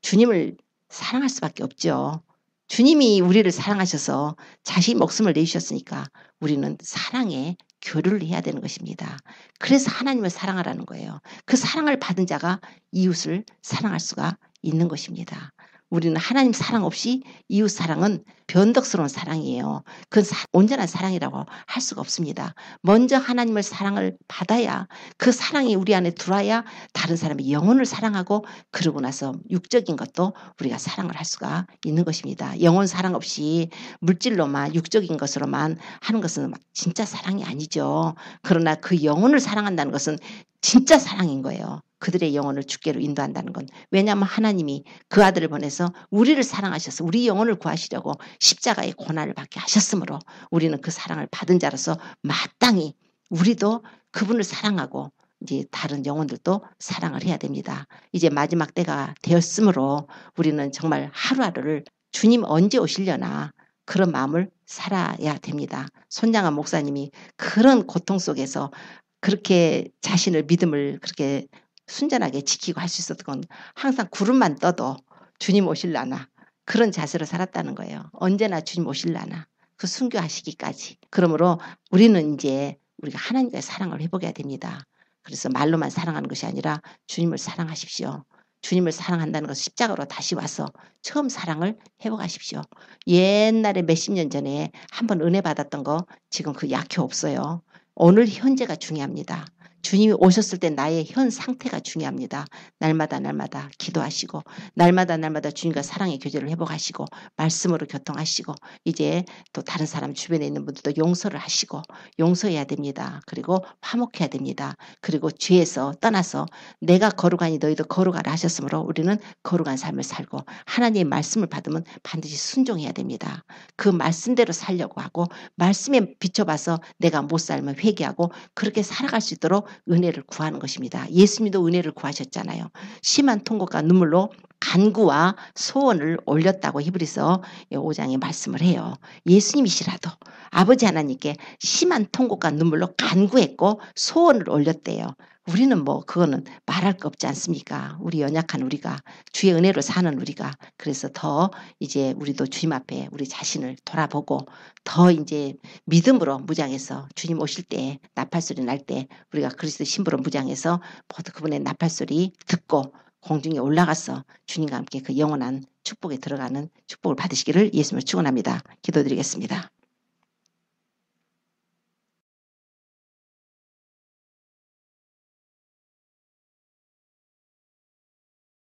주님을 사랑할 수밖에 없죠. 주님이 우리를 사랑하셔서 자신 목숨을 내주셨으니까 우리는 사랑에 교류를 해야 되는 것입니다. 그래서 하나님을 사랑하라는 거예요. 그 사랑을 받은 자가 이웃을 사랑할 수가 있는 것입니다. 우리는 하나님 사랑 없이 이웃 사랑은 변덕스러운 사랑이에요. 그건 온전한 사랑이라고 할 수가 없습니다. 먼저 하나님을 사랑을 받아야 그 사랑이 우리 안에 들어와야 다른 사람의 영혼을 사랑하고 그러고 나서 육적인 것도 우리가 사랑을 할 수가 있는 것입니다. 영혼 사랑 없이 물질로만 육적인 것으로만 하는 것은 진짜 사랑이 아니죠. 그러나 그 영혼을 사랑한다는 것은 진짜 사랑인 거예요. 그들의 영혼을 주께로 인도한다는 건. 왜냐하면 하나님이 그 아들을 보내서 우리를 사랑하셔서 우리 영혼을 구하시려고 십자가의 고난을 받게 하셨으므로 우리는 그 사랑을 받은 자로서 마땅히 우리도 그분을 사랑하고 이제 다른 영혼들도 사랑을 해야 됩니다. 이제 마지막 때가 되었으므로 우리는 정말 하루하루를 주님 언제 오시려나 그런 마음을 살아야 됩니다. 손양한 목사님이 그런 고통 속에서 그렇게 자신을 믿음을 그렇게 순전하게 지키고 할 수 있었던 건 항상 구름만 떠도 주님 오실라나 그런 자세로 살았다는 거예요. 언제나 주님 오실라나 그 순교하시기까지. 그러므로 우리는 이제 우리가 하나님과의 사랑을 회복해야 됩니다. 그래서 말로만 사랑하는 것이 아니라 주님을 사랑하십시오. 주님을 사랑한다는 것을 십자가로 다시 와서 처음 사랑을 회복하십시오. 옛날에 몇십 년 전에 한번 은혜 받았던 거 지금 그 약효 없어요. 오늘 현재가 중요합니다. 주님이 오셨을 때 나의 현 상태가 중요합니다. 날마다 날마다 기도하시고 날마다 날마다 주님과 사랑의 교제를 회복하시고 말씀으로 교통하시고 이제 또 다른 사람 주변에 있는 분들도 용서를 하시고 용서해야 됩니다. 그리고 화목해야 됩니다. 그리고 죄에서 떠나서 내가 거룩하니 너희도 거룩하라 하셨으므로 우리는 거룩한 삶을 살고 하나님의 말씀을 받으면 반드시 순종해야 됩니다. 그 말씀대로 살려고 하고 말씀에 비춰봐서 내가 못 살면 회개하고 그렇게 살아갈 수 있도록 은혜를 구하는 것입니다. 예수님도 은혜를 구하셨잖아요. 심한 통곡과 눈물로 간구와 소원을 올렸다고 히브리서 5장에 말씀을 해요. 예수님이시라도 아버지 하나님께 심한 통곡과 눈물로 간구했고 소원을 올렸대요. 우리는 뭐 그거는 말할 거 없지 않습니까? 우리 연약한 우리가 주의 은혜로 사는 우리가 그래서 더 이제 우리도 주님 앞에 우리 자신을 돌아보고 더 이제 믿음으로 무장해서 주님 오실 때 나팔소리 날 때 우리가 그리스도 신부로 무장해서 모두 그분의 나팔소리 듣고 공중에 올라가서 주님과 함께 그 영원한 축복에 들어가는 축복을 받으시기를 예수님을 축원합니다. 기도드리겠습니다.